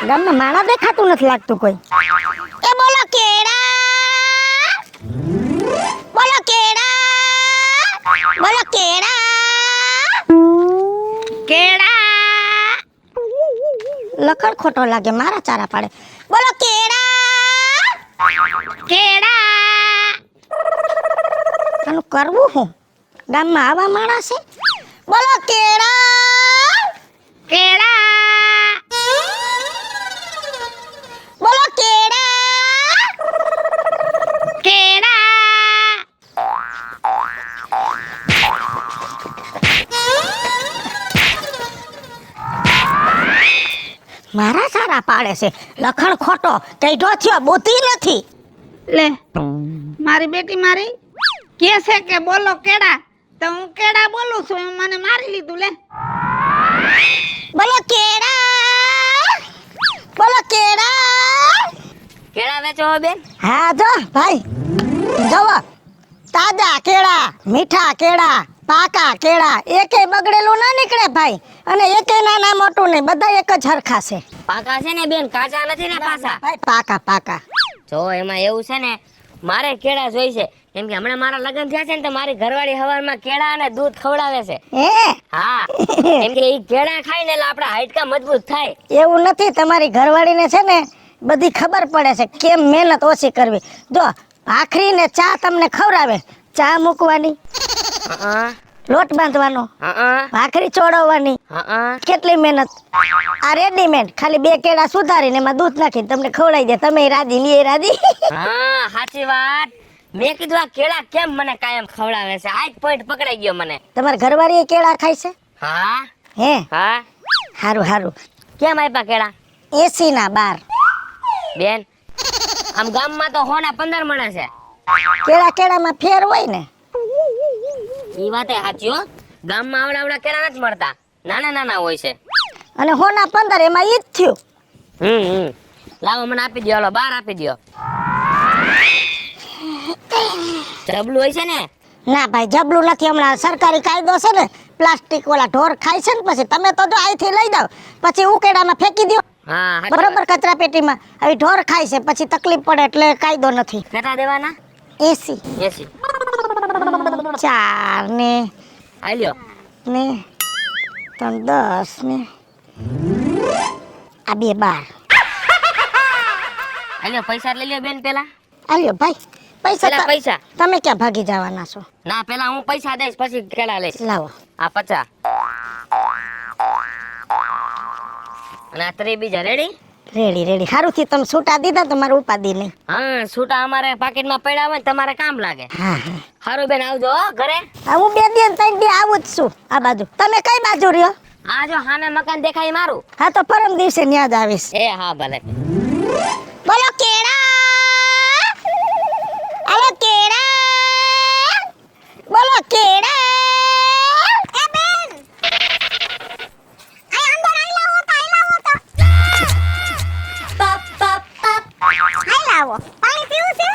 ગામમાં માણા દેખાતું નથી લાગતું કોઈ. એ બોલો કેડા, બોલો કેડા, બોલો કેડા, કેડા. લખણ ખોટો લાગે, મારા ચારા પાડે. બોલો કેડા, કેડા. આનું કરવું હું? ગામમાં આવા માણસ છે? બોલો કેડા, કેડા, બોલો કેડા, કેડા. મારા સારા પાડે છે, લખણ ખોટો, કઈઢો થયો, બુદ્ધિ નથી. લે મારી બેટી મારી કે છે કે બોલો કેડા, તો હું કેડા બોલું છું, એમ મને મારી લીધું. લે બોલો કેડા, બોલો કેડા. કેળા વેચો હો બેન? હા જો ભાઈ, જવો તાજા કેળા, મીઠા કેળા, પાકા કેળા, એકેય બગડેલું ના નીકળે ભાઈ, અને એકેય નાના મોટું નહીં, બધા એક જ હરખા છે. પાકા છે ને બેન, કાચા નથી ને પાછા. ભાઈ પાકા પાકા. જો એમાં એવું છે ને, મારે કેળા જોઈ છે, કેમ કે હમણાં મારા લગ્ન થયા છે ને, તો મારી ઘરવાળી હવારમાં કેળા અને દૂધ ખવડાવે છે. હે હા, કેમ કે ઈ કેળા ખાય ને એટલે આપણા હાડકા મજબૂત થાય. એવું નથી, તમારી ઘરવાળીને છે ને બધી ખબર પડે છે કેમ મહેનત ઓછી કરવી. જો ભાખરી ને ચા તમને ખવડાવે, ચા મૂકવાની, હા લોટ બાંધવાનો, હા ભાખરી ચોળવવાની, હા. કેટલી મહેનત. આ રેડીમેડ ખાલી 2 કેળા સુધારીને એમાં દૂધ નાખીને તમને ખવડાવી દે, તમે રાજી ને એ રાજી. હા સાચી વાત. મેં કીધું આ કેળા કેમ મને કાયમ ખવડાવે છે, આ જ પોઈન્ટ પકડાઈ ગયો મને. તમારા ઘરવાળી કેળા ખાય છે? હા હે હા. હારું હારું. કેમ આપ્યા કેળા 80 ના 12 બેન? આમ ગામમાં તો હોના 15 મળે છે. કેળામાં ફેર હોય ને. ઈ વાતે સાચી હો, ગામમાં આવડા કેળા નથી મળતા, નાના નાના હોય છે. અને હોના 15 એમાં ઈ જ થયું. લાવો મને આપી દો, હાલો 12 આપી દો. જબલું હોય છે ને? ના ભાઈ જબલું નથી, હમણાં સરકારી કાયદો છે ને, પ્લાસ્ટિક વાળા ઢોર ખાય છે ને, પછી તમે તો જો અહીંથી લઈ જાવ પછી ઉકેડામાં ફેંકી દો, હા બરોબર, કચરા પેટીમાં. હવે ઢોર ખાય છે પછી તકલીફ પડે, એટલે કાયદો નથી. કેટલા દેવાના? 80. 80. 4 ને આલ્યો. ને 3 10 ને આ 2 12. આલ્યો પૈસા લઈ લ્યો બેન પેલા. આલ્યો ભાઈ પૈસા. પેલા પૈસા. તમે ક્યાં ભાગી જવાના છો? ના પેલા હું પૈસા દઈશ પછી કેળા લઈશ. લાવો. આ 50 અને આ 3 બીજા. રેડી? Ready ready. સારું થી તમે છૂટા દીધા, તમારે ઉપાદી નહીં. હા છૂટા અમારે પાકીટમાં પડ્યા હોય ને તમારે કામ લાગે. હા હા. હારું બેન આવજો હો ઘરે. હા હું 2 દી ને 3 દી આવું જ છું આ બાજુ. તમે કઈ બાજુ રહ્યો? આ જો સામે મકાન દેખાય મારું. હા તો પરમ દિવસે ન્યા જ આવીશ. એ હા ભલે. બોલો કેળા, અરે કેળા, બોલો કેળા. એ બેન આ અંદર આઈ લાવો તો, આઈ લાવો તો. પપ પપ પપ આઈ લાવો. પાણી પીવું છે?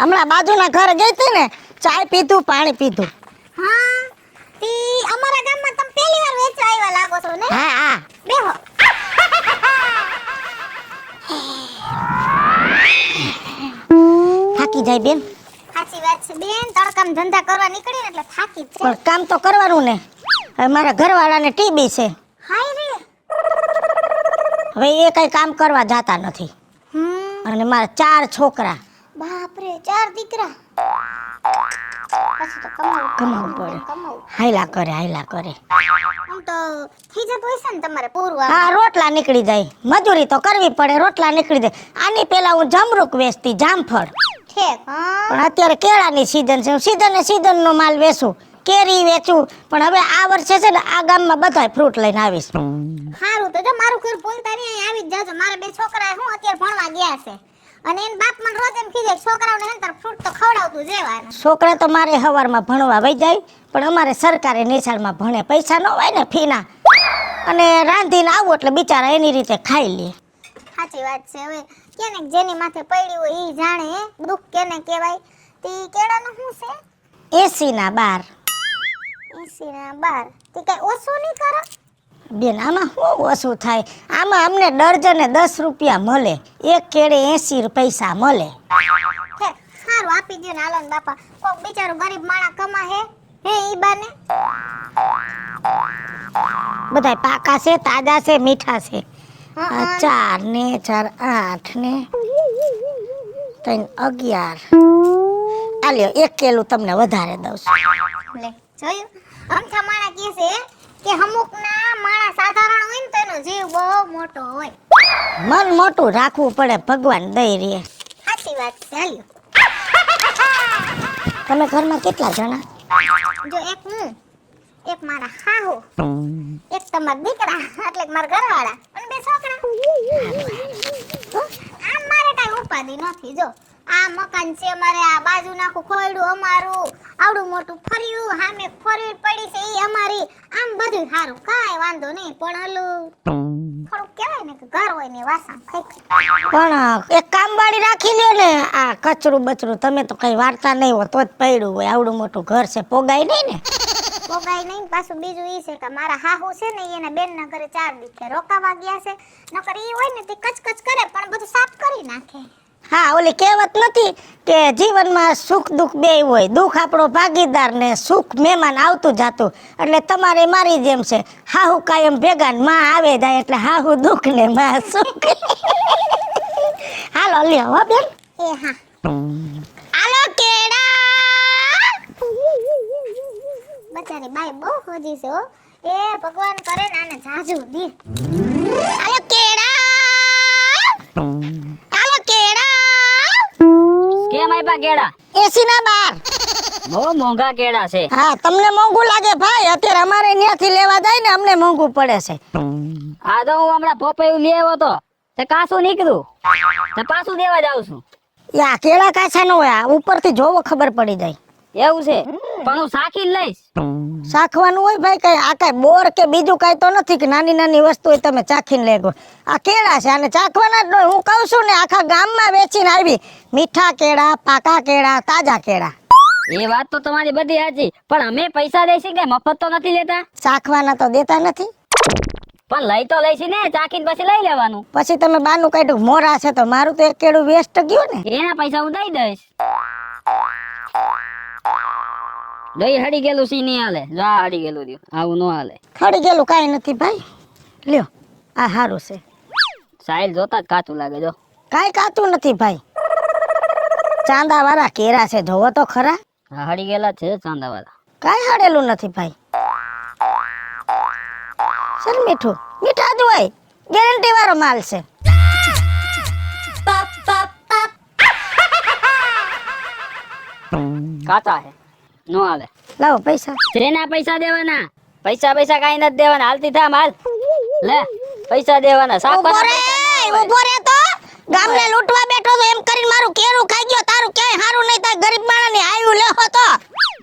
હમણાં બાજુના ઘરે ગઈ હતી ને, ચાય પીધું, પાણી પીધું. હા તી અમારા ગામમાં તમે પહેલી વાર વેચવા આવ્યા લાગો છો ને? હા હા. બેહો. થાકી જાય બેન. સાચી વાત છે બેન, તડકામ ધંધા કરવા નીકળી ને એટલે થાકી જ છે. પણ કામ તો કરવાનું ને. હવે મારા ઘરવાળાને ટીબી છે, હાય રે. હવે એ કઈ કામ કરવા જાતા નથી. અને મારા 4 છોકરા. બાપ રે, 4 દીકરા. પછી તો કમાવું પડે. કમાવું. હાયલા કરે, હાયલા કરે. આમ તો થઈ જતું હશે ને તમારે પૂરવા? હા રોટલા નીકળી જાય, મજૂરી તો કરવી પડે, રોટલા નીકળી જાય. આની પેલા હું જમરૂક વેચતી, જામફળ. ઠેક. હા પણ અત્યારે કેળાની સીઝન છે, હું સીઝનનો માલ વેચું, કેરી વેચું. પણ હવે આ વર્ષે છે ને આ ગામમાં બધાય ફ્રૂટ લઈને આવીશ. સારું તો જો મારું ઘર ભૂલતા નહીં, અહીં આવી જ જાજો. મારા 2 છોકરા હું અત્યારે ભણવા ગયા છે, અને એન બાપ મને રોજ એમ કીધે છોકરાઓને હે ને ફ્રૂટ તો ખવડાવતું જેવાનું. છોકરા તો મારે સવારમાં ભણવા વઈ જાય, પણ અમારે સરકારી નિશાળમાં ભણે, પૈસા ન હોય ને ફીના, અને રાંધીને આવું એટલે બિચારા એની રીતે ખાઈ લે. સાચી વાત છે. હવે કેને જેની માથે પડ્યું હોય ઈ જાણે હે દુઃખ કેને કહેવાય. તી કેળાનું શું છે? 80 ના 12. 80 ના 12. તી કઈ ઓછું નહીં કરો? બેન આમાં શું ઓછું થાય? આમાં અમને ડર્જને 10 રૂપિયા મળે, એક કેળે 80 પૈસા મળે. હે સારું આપી દ્યો ને હાલો ને બાપા. કોક બિચારો ગરીબ માણા કમા હે ઈ બાને. બધાય પાકા છે, તાજા છે, મીઠા છે. હા, આ હા. 4 ને 4 8 ને 3 11. આ લ્યો 1 કેલું તમને વધારે દઉં છું. લે જોયું અમથા માણા કહે છે કે અમુકના માણા સાધારણ હોય ને તો એનો જીવ બહુ મોટો હોય. મન મોટું રાખવું પડે, ભગવાન દઈ રે. સાચી વાત છે. હાલ્યો તમે ઘરમાં કેટલા જણા? જો એક હું, એક મારા હાહુ, એક તમારા દીકરા એટલે કે મારા ઘરવાળા અને 2 છોકરા. આમ મારે કાંઈ ઉપાધિ નથી. જો આ મકાન છે અમારે, આ બાજુ નાખું ખોયડું અમારું, આવડું મોટું ફર્યું, સામે ફરવી પડી છે ઈ અમારી. આમ બધું સારું, કાંઈ વાંધો નહીં. પણ ઓલું થોડુંક કહેવાય ને કે ઘર હોય ને વાસણ ફેંકી. પણ એક કામવાળી રાખી લ્યો ને. આ કચરું બચરું તમે તો કઈ વાર્તા નહીં હોય તો જ પડ્યું હોય. આવડું મોટું ઘર છે, પોગાય નહીં ને. પોગાય નહીં. પાછું બીજું ઈ છે કે મારા હાહુ છે ને ઈ એના બેનના ઘરે 4 દીકરા રોકાવા ગયા છે. નકર ઈ હોય ને તે કચકચ કરે પણ બધું સાફ કરી નાખે. હા, ઓલી કહેવત નથી કે જીવનમાં સુખ દુઃખ બેય હોય, દુઃખ આપણો ભાગીદાર ને સુખ મહેમાન આવતું જાતું. એટલે તમારે મારી જેમ છે, હાહુ કાયમ ભેગા ને માં આવે જાય એટલે હાહુ દુઃખ ને માં સુખ. હાલો લ્યો હો બેન. એ હા હાલો કેળા. બચારી બાઈ બહુ ખોજી છે હો. એ ભગવાન કરે ને આને જાજુ દે. હાલો કેળા. હાલો કેળા. કેમ આપ્યા કેળા? 80 ના 12. બહુ મોંઘા કેળા છે. હા, તમને મોંઘું લાગે ભાઈ. અત્યારે અમારે ત્યાંથી લેવા જાય ને અમને મોંઘું પડે છે. આ તો હું હમણાં પોપૈયું લઈ આવ્યો તો તે કાસું નીકળ્યું તે પાછું દેવા જાઉં છું. યા કેળા કાચા નો હોય, આ ઉપરથી જોવો ખબર પડી જાય. એવું છે પણ હું સાકીને લઈશ. ચાખવાનું હોય ભાઈ, કઈ આ કઈ બોર કે બીજું કઈ તો નથી કે નાની નાની વસ્તુ હોય તમે ચાખીને લેગો. આ કેળા છે અને ચાખવાના જ ન હોય. હું કહું છું ને આખા ગામમાં વેચીને આવી. મીઠા કેળા, પાકા કેળા, તાજા કેળા. એ વાત તો તમારી બધી સાચી પણ અમે પૈસા દઈશી કે મફત તો નથી લેતા. ચાખવાના તો દેતા નથી. પણ લઈ તો લઈશી ને, ચાખીને પછી લઈ લેવાનું. પછી તમે બાનું કાઢ્યું મોરા છે તો મારું તો એક કેળું વેસ્ટ ગયું ને. એના પૈસા હું દઈ દઈશ. દઈ હડી ગયેલું સી નહીં હાલે. જા હડી ગયેલું રહ્યું, આવું ન હાલે. ખડી ગયેલું કાંઈ નથી ભાઈ. લ્યો આ સારું છે. સાહિલ જોતા જ કાચું લાગે. જો કાંઈ કાચું નથી ભાઈ. ચાંદા વાળા કેળા છે, જોવો તો ખરા. આ હડી ગયેલા છે ચાંદાવાળા. કાંઈ હડેલું નથી ભાઈ. સર મીઠું મીઠા જ હોય, ગેરંટી વાળો માલ છે. કાચા હે નો હાલે. લાવો પૈસા. જેના પૈસા દેવાના, પૈસા પૈસા કાઈ નથી દેવાના. હાલતી થા માલ લે, પૈસા દેવાના. ઉભો રે તો ગામને લૂંટવા બેઠો તો એમ કરીને મારું કેળું ખાઈ ગયો. તારું ક્યાંય હારું નહીં થાય. ગરીબ માણસની આયુ લેહો તો.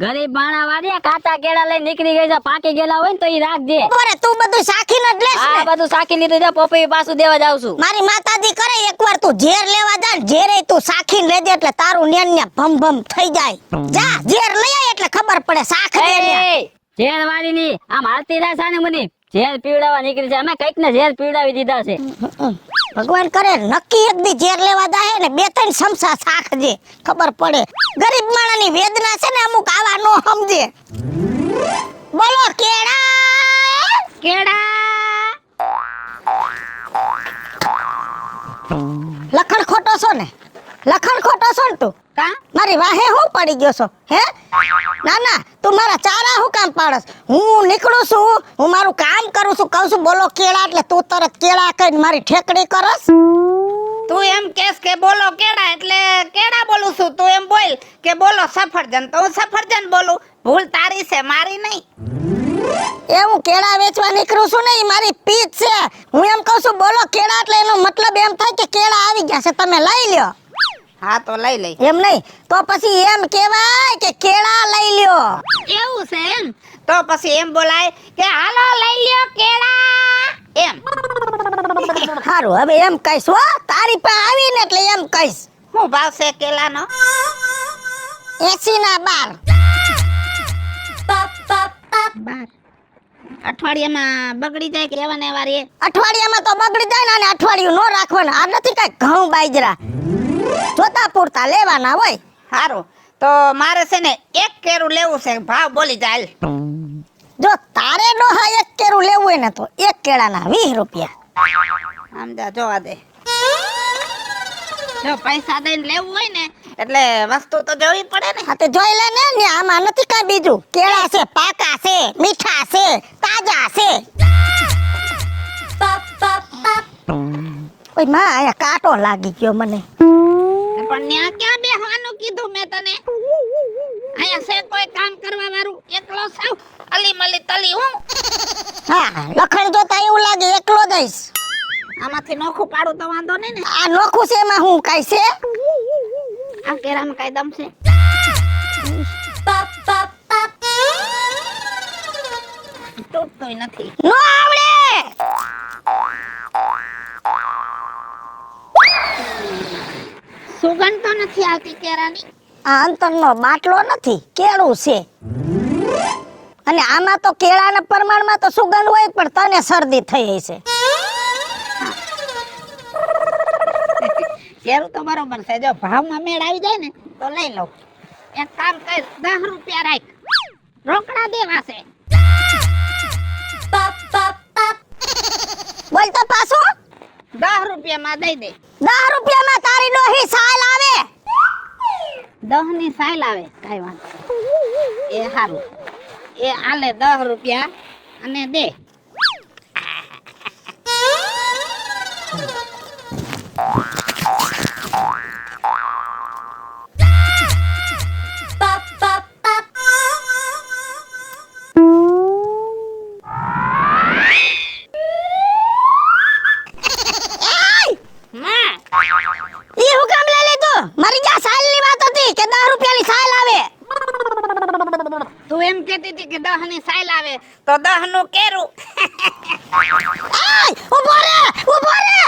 ગરીબ માણા વાળે કાચા કેળા લઈને નીકળી ગઈ છે. પાકી ગયેલા હોય ને તો ઈ રાખજે. ઉભો રે, તું બધું સાખીને જ લેશ આ ને. બધું સાકી લીધું છે. પોપૈયું પાછું દેવા જાઉં છું. મારી માતાજી કરે એકવાર તું ઝેર લેવા જા ને ઝેરે તું સાખીને લેજે એટલે તારું ન્યાન ન્યા ભમ ભમ થઈ જાય. જા ઝેર લઈ આય એટલે ખબર પડે. સાખ દે ન્યા. ઝેર વાળી ની આમ હાલતી રહે છે ને મને ઝેર પીવડાવવા નીકળી છે. અમે કઈક ને ઝેર પીવડાવી દીધા છે. ભગવાન કરે નક્કી એક દી ઝેર લેવા જાય ને 2-3 સમસા સાખજે, ખબર પડે. ગરીબ માણસની વેદના છે ને અમુક આવા નો સમજે. બોલો કેળા. કેળા લખણ ખોટો છો ને, લખણ ખોટો છો ને તું. કા મારી વાહે હું પડી ગયો છો હે? ના ના, તું મારા ચારા હું કામ પાડસ? હું નીકળું છું, હું મારું કામ કરું છું, કહું છું બોલો કેળા એટલે તું તરત કેળા કહીને મારી ઠેકડી કરસ. તું એમ કેસ કે બોલો કેળા એટલે કેળા બોલું છું. તું એમ બોલ કે બોલો સફરજન તો હું સફરજન બોલું. ભૂલ તારી છે, મારી નહીં. એ હું કેળા વેચવા નીકળું છું ને, ઈ મારી પીચ છે. હું એમ કહું છું બોલો કેળા એટલે એનો મતલબ એમ થાય કે કેળા આવી ગયા છે, તમે લઈ લ્યો. હા તો લઈ લઈ. એમ નહીં તો પછી એમ કહેવાય કે કેળા લઈ લ્યો. એવું છે એમ? તો પછી એમ બોલાય કે હાલો લઈ લ્યો કેળા એમ. સારું હવે એમ કહીશ હો, તારી પાસે આવીને એટલે એમ કહીશ. શું ભાવ છે કેળાનો? 80 ના 12. 12. અઠવાડિયામાં બગડી જાય કે એવા ને એવા રે? અઠવાડિયામાં તો બગડી જાય ને, અને અઠવાડિયું નો રાખવાના. આ નથી કઈ ઘઉં બાજરા જોતા પૂરતા લેવાના હોય. સારું, તો મારે છે ને 1 કેરું લેવું છે, ભાવ બોલી જાય. જો તારે ડોહા 1 કેરું લેવું હોય ને તો 1 કેળાના 20 રૂપિયા. સમજા, જોવા દે. જો પૈસા દઈને લેવું હોય ને એટલે વસ્તુ તો જોવી પડે ને. હા તે જોઈ લે ને આમાં નથી કઈ બીજું. કેળા છે, પાકા છે, મીઠા છે, તાજા છે. ઓય માં, આયા કાંટો લાગી ગયો મને. પણ ન્યા ક્યાં બેહવાનું કીધું મેં તને? અહીંયા છે કોઈ કામ કરવા વાળું? એકલો સાવ અલી મલી તલી હું. હા, લખણ જોતા એવું લાગે એકલો દઈશ. આમાંથી નોખું પાડું તો વાંધો નહીં ને. આ નોખું છે એમાં હું કઈ છે? આ કેરામાં કઈ દમ છે? તૂટતોય નથી. નો આવડે. સુગંધ તો નથી આવતી કેરાની. આ અંતરનો બાટલો નથી, કેળું છે. અને આમાં તો કેળાના પ્રમાણમાં તો સુગંધ હોય, પણ તને શરદી થઈ છે. કેરું તો બરોબર છે. જો ભાવમાં મેળ આવી જાય ને તો લઈ લઉં. એક કામ કર, 10 રૂપિયા રાખ, રોકડા દેવા છે. બોલ તો પાછો. 10 રૂપિયામાં દઈ દે. 10 રૂપિયામાં તારી ડોહી સાલ આવે. 10 ની સાઈલ આવે, કઈ વાંધો નહીં. એ સારું, એ આલે 10 રૂપિયા અને દે. ઈ હું કામ લઈ લીધું? મારી જા સાલની વાત હતી કે 10 રૂપિયાની સાલ આવે. તું એમ કહેતી હતી કે 10 ની સાઈલ આવે તો 10 નું કેરું. એય, ઊભો રે, ઊભો રે.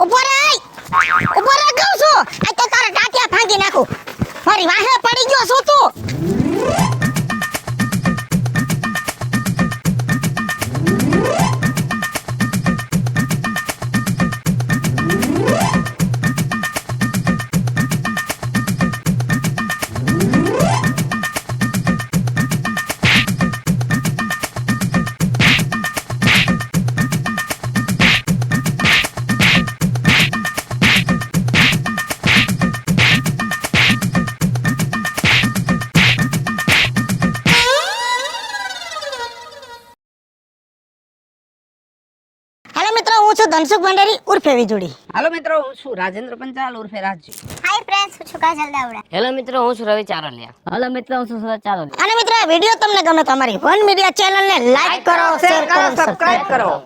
ઊભો રે, ઊભો રે કહું છું. આ તો તારા ટાટિયા ભાંગી નાખું. મારી વાહે પડી ગયો છું તું. હેલો મિત્રો, હું છું ધનસુખ ભંડારી ઉર્ફે વીજળી. હાલો મિત્રો, હું છું રાજેન્દ્ર પંચાલ ઉર્ફે રાજુ. હાય ફ્રેન્ડ્સ, હું છું કાજલ દાવડા. હેલો મિત્રો, હું છું રવિ ચારોલિયા. હેલો મિત્રો, હું છું સુરત ચારોલિયા. અને મિત્રો, આ વિડીયો તમને ગમે તો અમારી વન મીડિયા ચેનલને લાઈક કરો, શેર કરો, સબસ્ક્રાઇબ કરો.